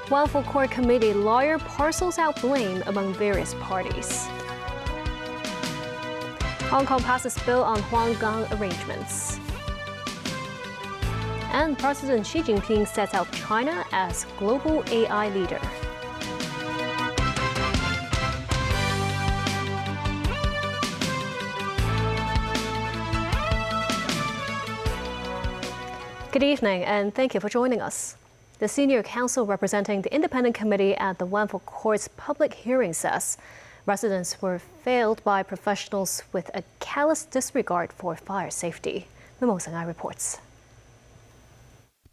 One Full Court Committee lawyer parcels out blame among various parties. Hong Kong passes bill on Huanggang arrangements. And President Xi Jinping sets out China as global AI leader. Good evening, and thank you for joining us. The senior counsel representing the independent committee at the One Full Court's public hearing says residents were failed by professionals with a callous disregard for fire safety. Mimosa Ngai reports.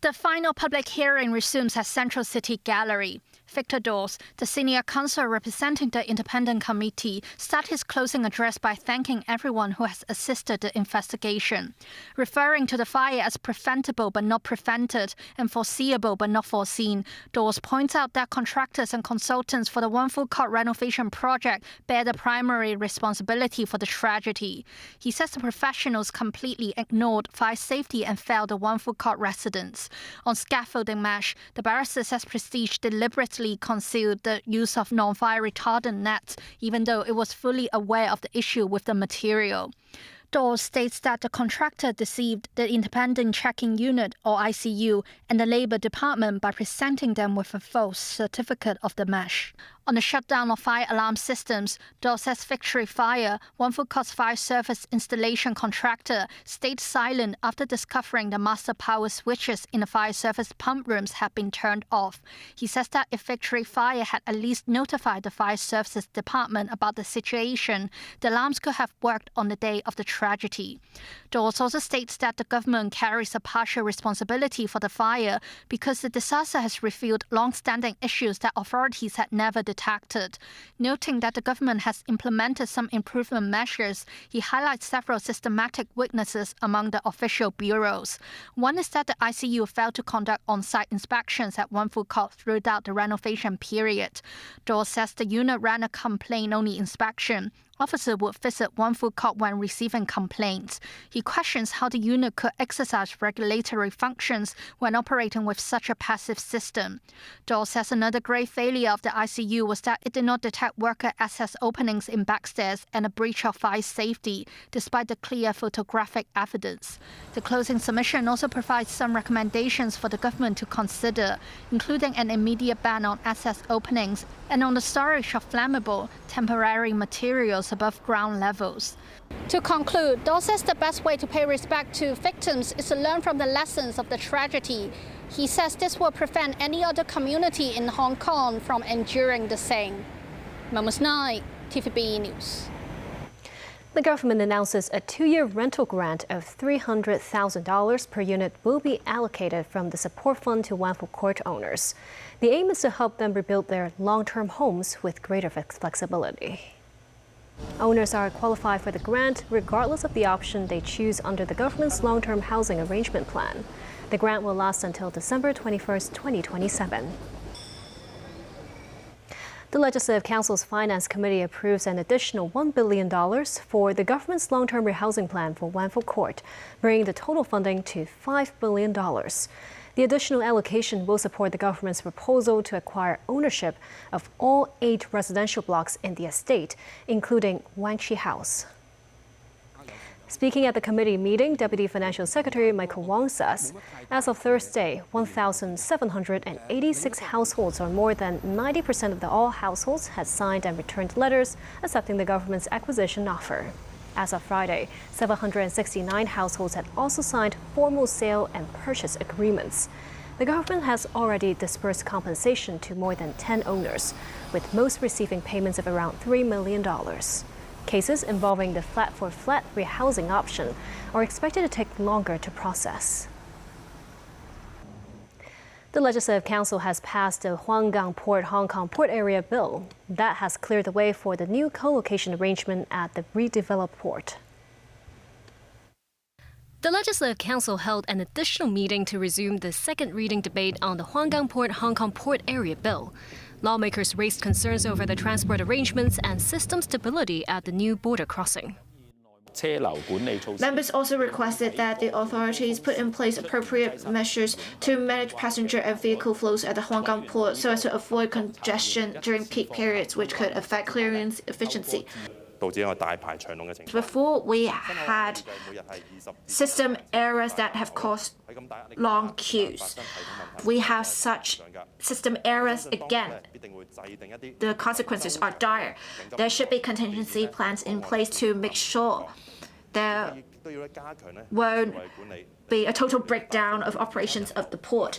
The final public hearing resumes at Central City Gallery. Victor Dawes, the senior counsel representing the independent committee, started his closing address by thanking everyone who has assisted the investigation. Referring to the fire as preventable but not prevented and foreseeable but not foreseen, Dawes points out that contractors and consultants for the One Full Court renovation project bear the primary responsibility for the tragedy. He says the professionals completely ignored fire safety and failed the One Full Court residents. On scaffolding mesh, the barrister says Prestige deliberately concealed the use of non-fire retardant nets, even though it was fully aware of the issue with the material. Dawes states that the contractor deceived the Independent Checking Unit, or ICU, and the Labour Department by presenting them with a false certificate of the mesh. On the shutdown of fire alarm systems, Dawes says Victory Fire, One Full Court's fire service installation contractor, stayed silent after discovering the master power switches in the fire service pump rooms had been turned off. He says that if Victory Fire had at least notified the fire services department about the situation, the alarms could have worked on the day of the tragedy. Dawes also states that the government carries a partial responsibility for the fire because the disaster has revealed long-standing issues that authorities had never detected. Noting that the government has implemented some improvement measures, he highlights several systematic weaknesses among the official bureaus. One is that the ICU failed to conduct on-site inspections at One Full Court throughout the renovation period. Dawes says the unit ran a complaint-only inspection. Officers would visit One Full Court when receiving complaints. He questions how the unit could exercise regulatory functions when operating with such a passive system. Dawes says another grave failure of the ICU was that it did not detect worker access openings in backstairs and a breach of fire safety, despite the clear photographic evidence. The closing submission also provides some recommendations for the government to consider, including an immediate ban on access openings and on the storage of flammable, temporary materials above ground levels. To conclude, Dawes says the best way to pay respect to victims is to learn from the lessons of the tragedy. He says this will prevent any other community in Hong Kong from enduring the same. Mamos Nai, TVB News. The government announces a 2-year rental grant of $300,000 per unit will be allocated from the support fund to One Full Court owners. The aim is to help them rebuild their long-term homes with greater flexibility. Owners are qualified for the grant regardless of the option they choose under the government's long-term housing arrangement plan. The grant will last until December 21, 2027. The Legislative Council's Finance Committee approves an additional $1 billion for the government's long-term rehousing plan for One Full Court, bringing the total funding to $5 billion. The additional allocation will support the government's proposal to acquire ownership of all 8 residential blocks in the estate, including Wang Chi House. Speaking at the committee meeting, Deputy Financial Secretary Michael Wong says, as of Thursday, 1,786 households, or more than 90% of all households, had signed and returned letters accepting the government's acquisition offer. As of Friday, 769 households had also signed formal sale and purchase agreements. The government has already disbursed compensation to more than 10 owners, with most receiving payments of around $3 million. Cases involving the flat-for-flat rehousing option are expected to take longer to process. The Legislative Council has passed the Huanggang Port Hong Kong Port Area Bill that has cleared the way for the new co-location arrangement at the redeveloped port. The Legislative Council held an additional meeting to resume the second reading debate on the Huanggang Port Hong Kong Port Area Bill. Lawmakers raised concerns over the transport arrangements and system stability at the new border crossing. Members also requested that the authorities put in place appropriate measures to manage passenger and vehicle flows at the Hong Kong port so as to avoid congestion during peak periods, which could affect clearance efficiency. Before, we had system errors that have caused long queues. We have such system errors again. The consequences are dire. There should be contingency plans in place to make sure there won't be a total breakdown of operations of the port.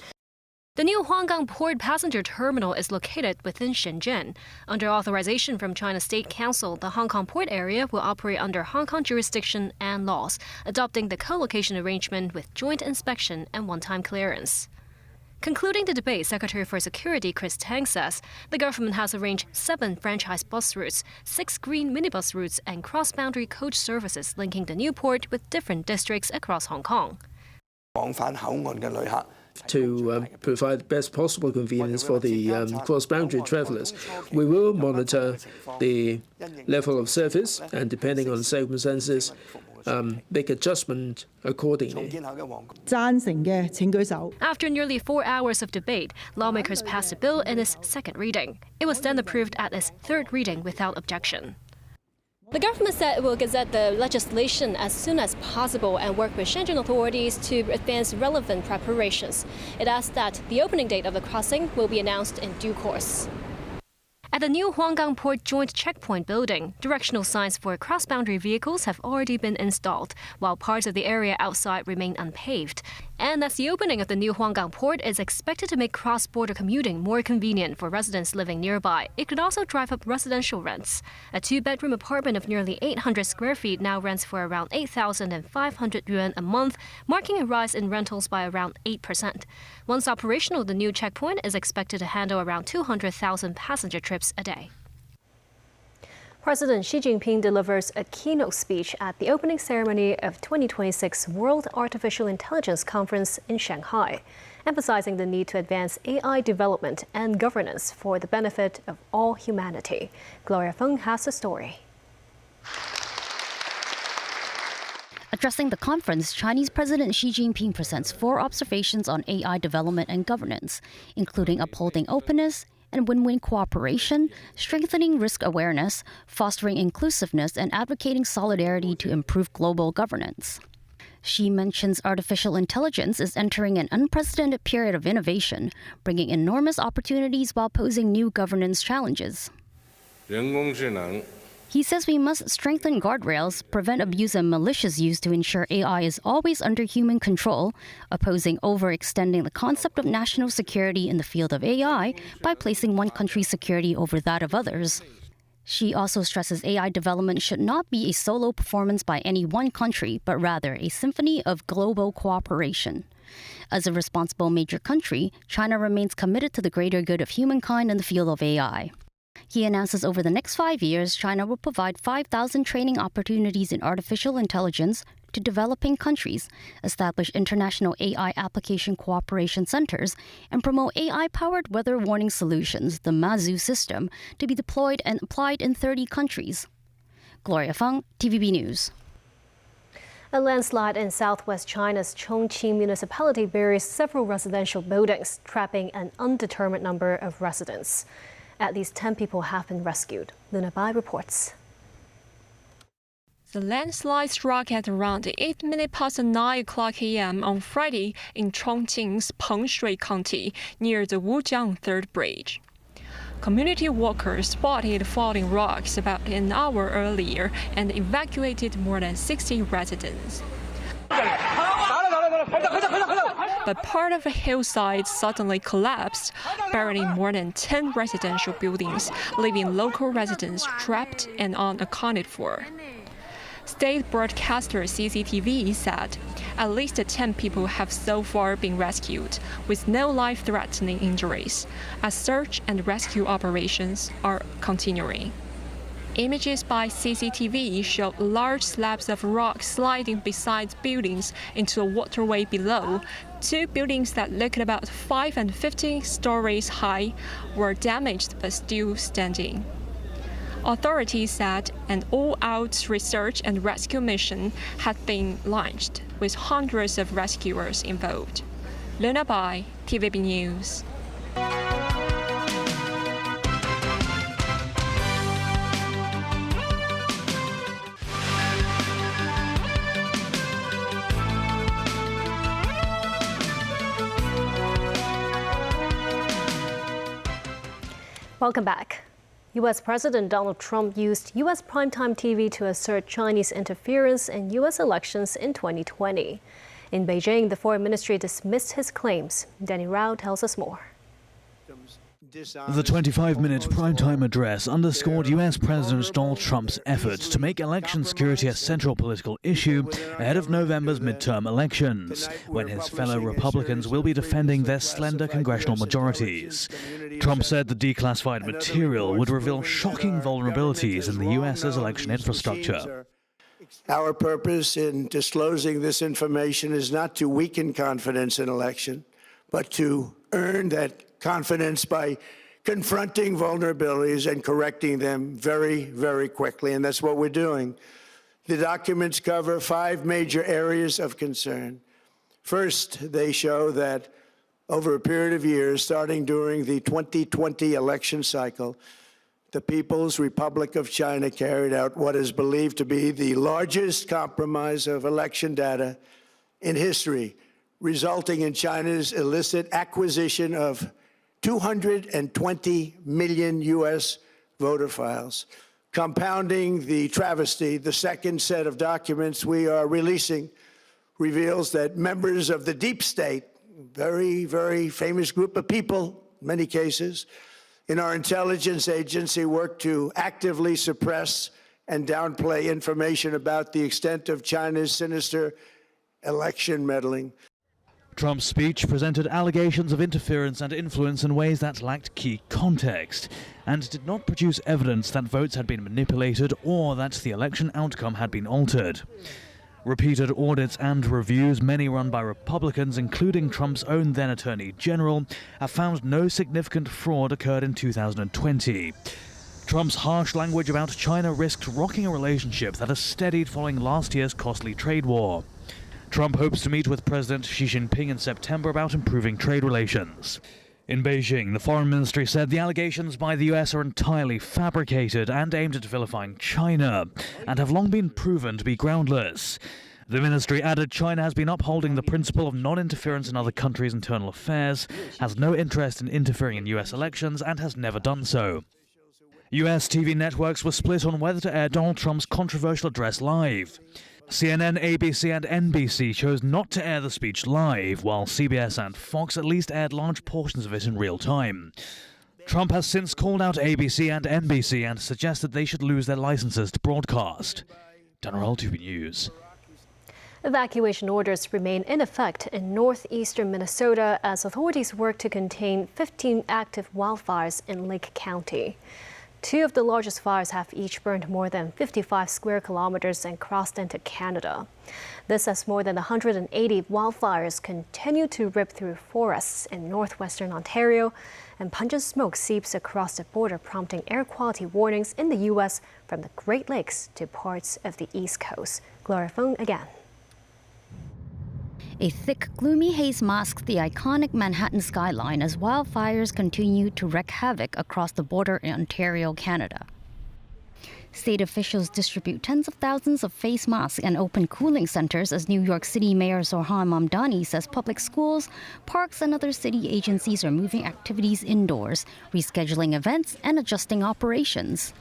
The new Huanggang Port passenger terminal is located within Shenzhen. Under authorization from China's State Council, the Hong Kong port area will operate under Hong Kong jurisdiction and laws, adopting the co-location arrangement with joint inspection and one-time clearance. Concluding the debate, Secretary for Security Chris Tang says the government has arranged 7 franchise bus routes, 6 green minibus routes, and cross-boundary coach services linking the new port with different districts across Hong Kong. To provide the best possible convenience for the cross-boundary travellers, we will monitor the level of service and, depending on the circumstances, make adjustment accordingly. After nearly 4 hours of debate, lawmakers passed the bill in its second reading. It was then approved at its third reading without objection. The government said it will gazette the legislation as soon as possible and work with Shenzhen authorities to advance relevant preparations. It adds that the opening date of the crossing will be announced in due course. At the new Huanggang Port Joint Checkpoint building, directional signs for cross-boundary vehicles have already been installed, while parts of the area outside remain unpaved. And as the opening of the new Huanggang Port is expected to make cross-border commuting more convenient for residents living nearby, it could also drive up residential rents. A 2-bedroom apartment of nearly 800 square feet now rents for around 8,500 yuan a month, marking a rise in rentals by around 8%. Once operational, the new checkpoint is expected to handle around 200,000 passenger trips a day. President Xi Jinping delivers a keynote speech at the opening ceremony of 2026 World Artificial Intelligence Conference in Shanghai, emphasizing the need to advance AI development and governance for the benefit of all humanity. Gloria Feng has the story. Addressing the conference, Chinese President Xi Jinping presents 4 observations on AI development and governance, including upholding openness and win-win cooperation, strengthening risk awareness, fostering inclusiveness, and advocating solidarity to improve global governance. Xi mentions artificial intelligence is entering an unprecedented period of innovation, bringing enormous opportunities while posing new governance challenges. He says we must strengthen guardrails, prevent abuse and malicious use to ensure AI is always under human control, opposing overextending the concept of national security in the field of AI by placing one country's security over that of others. Xi also stresses AI development should not be a solo performance by any one country, but rather a symphony of global cooperation. As a responsible major country, China remains committed to the greater good of humankind in the field of AI. He announces over the next 5 years, China will provide 5,000 training opportunities in artificial intelligence to developing countries, establish international AI application cooperation centers, and promote AI-powered weather warning solutions, the Mazu system, to be deployed and applied in 30 countries. Gloria Feng, TVB News. A landslide in southwest China's Chongqing municipality buries several residential buildings, trapping an undetermined number of residents. At least 10 people have been rescued. Luna Bai reports. The landslide struck at around 9 o'clock a.m. on Friday in Chongqing's Pengshui County, near the Wujiang Third Bridge. Community workers spotted falling rocks about an hour earlier and evacuated more than 60 residents. But part of a hillside suddenly collapsed, burying more than 10 residential buildings, leaving local residents trapped and unaccounted for. State broadcaster CCTV said at least 10 people have so far been rescued, with no life-threatening injuries, as search and rescue operations are continuing. Images by CCTV showed large slabs of rock sliding beside buildings into a waterway below. 2 buildings that looked about 5 and 15 stories high were damaged but still standing. Authorities said an all-out research and rescue mission had been launched, with hundreds of rescuers involved. Luna Bai, TVB News. Welcome back. U.S. President Donald Trump used U.S. primetime TV to assert Chinese interference in U.S. elections in 2020. In Beijing, the foreign ministry dismissed his claims. Danny Rao tells us more. The 25-minute primetime address underscored U.S. President Donald Trump's efforts to make election security a central political issue ahead of November's midterm elections, when his fellow Republicans will be defending their slender congressional majorities. Trump said the declassified material would reveal shocking vulnerabilities in the U.S.'s election infrastructure. Our purpose in disclosing this information is not to weaken confidence in election, but to earn that confidence by confronting vulnerabilities and correcting them very, very quickly, and that's what we're doing. The documents cover 5 major areas of concern. First, they show that over a period of years, starting during the 2020 election cycle, the People's Republic of China carried out what is believed to be the largest compromise of election data in history, resulting in China's illicit acquisition of 220 million U.S. voter files. Compounding the travesty, the second set of documents we are releasing reveals that members of the deep state, very, very famous group of people, in many cases, in our intelligence agency work to actively suppress and downplay information about the extent of China's sinister election meddling. Trump's speech presented allegations of interference and influence in ways that lacked key context, and did not produce evidence that votes had been manipulated or that the election outcome had been altered. Repeated audits and reviews, many run by Republicans, including Trump's own then Attorney General, have found no significant fraud occurred in 2020. Trump's harsh language about China risked rocking a relationship that has steadied following last year's costly trade war. Trump hopes to meet with President Xi Jinping in September about improving trade relations. In Beijing, the foreign ministry said the allegations by the US are entirely fabricated and aimed at vilifying China, and have long been proven to be groundless. The ministry added China has been upholding the principle of non-interference in other countries' internal affairs, has no interest in interfering in US elections, and has never done so. US TV networks were split on whether to air Donald Trump's controversial address live. CNN, ABC and NBC chose not to air the speech live, while CBS and Fox at least aired large portions of it in real time. Trump has since called out ABC and NBC and suggested they should lose their licenses to broadcast. General TV News. Evacuation orders remain in effect in northeastern Minnesota as authorities work to contain 15 active wildfires in Lake County. 2 of the largest fires have each burned more than 55 square kilometers and crossed into Canada. This as more than 180 wildfires continue to rip through forests in northwestern Ontario, and pungent smoke seeps across the border, prompting air quality warnings in the U.S. from the Great Lakes to parts of the East Coast. Gloria Feng again. A thick, gloomy haze masks the iconic Manhattan skyline as wildfires continue to wreak havoc across the border in Ontario, Canada. State officials distribute tens of thousands of face masks and open cooling centers as New York City Mayor Zohran Mamdani says public schools, parks, and other city agencies are moving activities indoors, rescheduling events, and adjusting operations.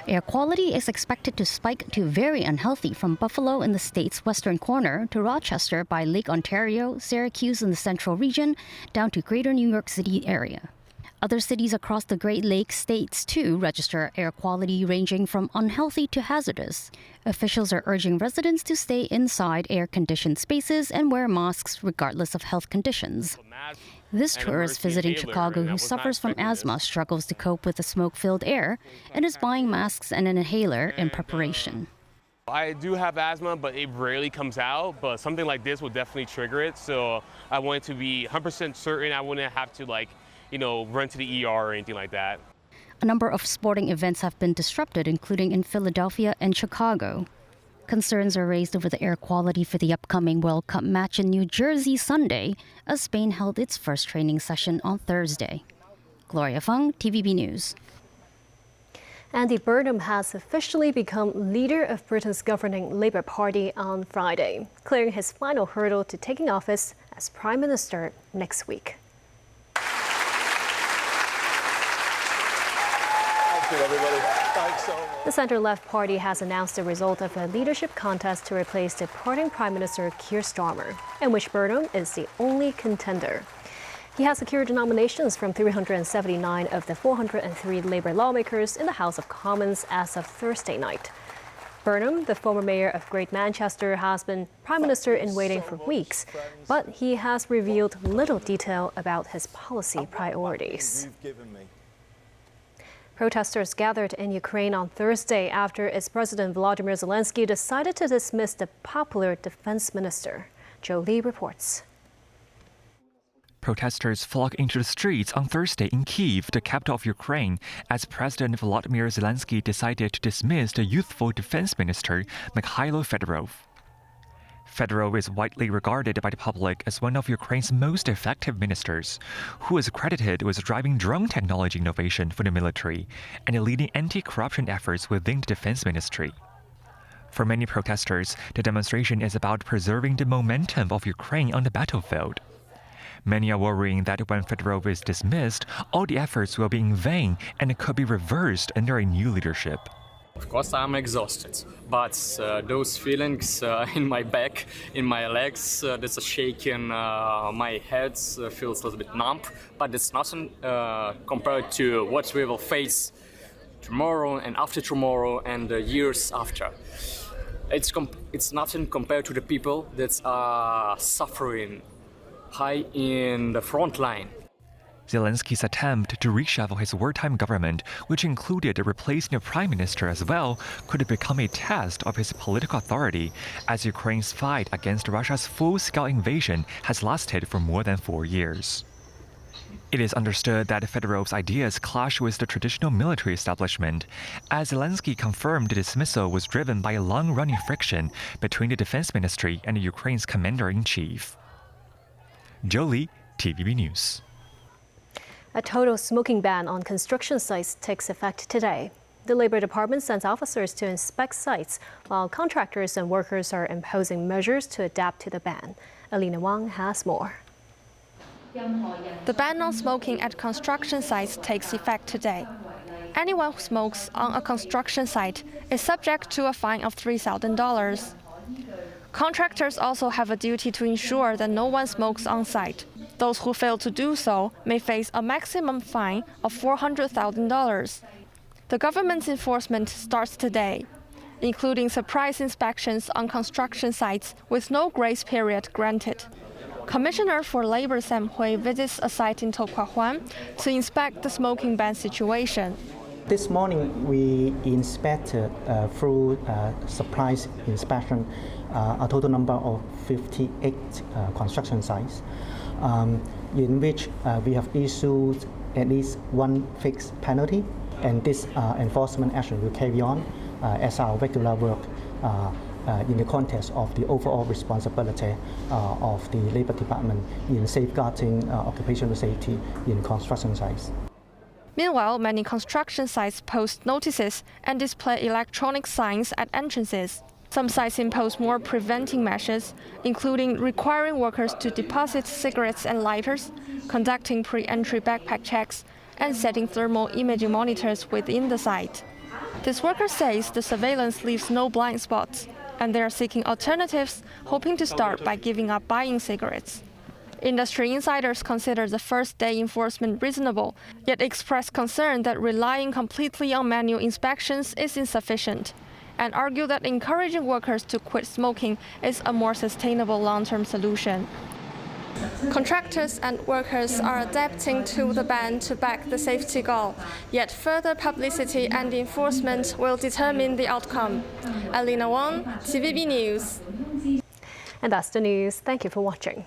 Air quality is expected to spike to very unhealthy from Buffalo in the state's western corner to Rochester by Lake Ontario, Syracuse in the central region, down to greater New York City area. Other cities across the Great Lakes states, too, register air quality ranging from unhealthy to hazardous. Officials are urging residents to stay inside air-conditioned spaces and wear masks regardless of health conditions. This tourist visiting Chicago who suffers from asthma struggles to cope with the smoke-filled air and is buying masks and an inhaler in preparation. I do have asthma, but it rarely comes out, but something like this will definitely trigger it, so I wanted to be 100% certain I wouldn't have to run to the ER or anything like that. A number of sporting events have been disrupted, including in Philadelphia and Chicago. Concerns are raised over the air quality for the upcoming World Cup match in New Jersey Sunday, as Spain held its first training session on Thursday. Gloria Fung, TVB News. Andy Burnham has officially become leader of Britain's governing Labour Party on Friday, clearing his final hurdle to taking office as Prime Minister next week. Thank you, everybody. Thanks so much. The centre-left party has announced the result of a leadership contest to replace departing Prime Minister Keir Starmer, in which Burnham is the only contender. He has secured nominations from 379 of the 403 Labour lawmakers in the House of Commons as of Thursday night. Burnham, the former mayor of Great Manchester, has been Prime Minister in waiting for weeks, but he has revealed little detail about his policy priorities. Protesters gathered in Ukraine on Thursday after its President Volodymyr Zelensky decided to dismiss the popular defense minister. Joe Lee reports. Protesters flocked into the streets on Thursday in Kyiv, the capital of Ukraine, as President Volodymyr Zelensky decided to dismiss the youthful defense minister, Mikhailo Fedorov. Fedorov is widely regarded by the public as one of Ukraine's most effective ministers, who is credited with driving drone technology innovation for the military and leading anti-corruption efforts within the defense ministry. For many protesters, the demonstration is about preserving the momentum of Ukraine on the battlefield. Many are worrying that when Fedorov is dismissed, all the efforts will be in vain and could be reversed under a new leadership. Of course, I'm exhausted, but those feelings in my back, in my legs, there's a shaking, my head feels a little bit numb, but it's nothing compared to what we will face tomorrow and after tomorrow and years after. It's nothing compared to the people that are suffering high in the front line. Zelensky's attempt to reshuffle his wartime government, which included replacing a prime minister as well, could become a test of his political authority, as Ukraine's fight against Russia's full-scale invasion has lasted for more than 4 years. It is understood that Fedorov's ideas clash with the traditional military establishment, as Zelensky confirmed the dismissal was driven by a long-running friction between the defense ministry and Ukraine's commander-in-chief. Joe Lee, TVB News. A total smoking ban on construction sites takes effect today. The Labour Department sends officers to inspect sites, while contractors and workers are imposing measures to adapt to the ban. Alina Wang has more. The ban on smoking at construction sites takes effect today. Anyone who smokes on a construction site is subject to a fine of $3,000. Contractors also have a duty to ensure that no one smokes on site. Those who fail to do so may face a maximum fine of $400,000. The government's enforcement starts today, including surprise inspections on construction sites with no grace period granted. Commissioner for Labor Sam Hui visits a site in To Kwa Huan to inspect the smoking ban situation. This morning, we inspected through surprise inspection a total number of 58 construction sites, in which we have issued at least one fixed penalty, and this enforcement action will carry on as our regular work in the context of the overall responsibility of the Labour Department in safeguarding occupational safety in construction sites. Meanwhile, many construction sites post notices and display electronic signs at entrances. Some sites impose more preventing measures, including requiring workers to deposit cigarettes and lighters, conducting pre-entry backpack checks, and setting thermal imaging monitors within the site. This worker says the surveillance leaves no blind spots, and they are seeking alternatives, hoping to start by giving up buying cigarettes. Industry insiders consider the first-day enforcement reasonable, yet express concern that relying completely on manual inspections is insufficient, and argue that encouraging workers to quit smoking is a more sustainable long-term solution. Contractors and workers are adapting to the ban to back the safety goal, yet further publicity and enforcement will determine the outcome. Alina Wang, TVB News. And that's the news. Thank you for watching.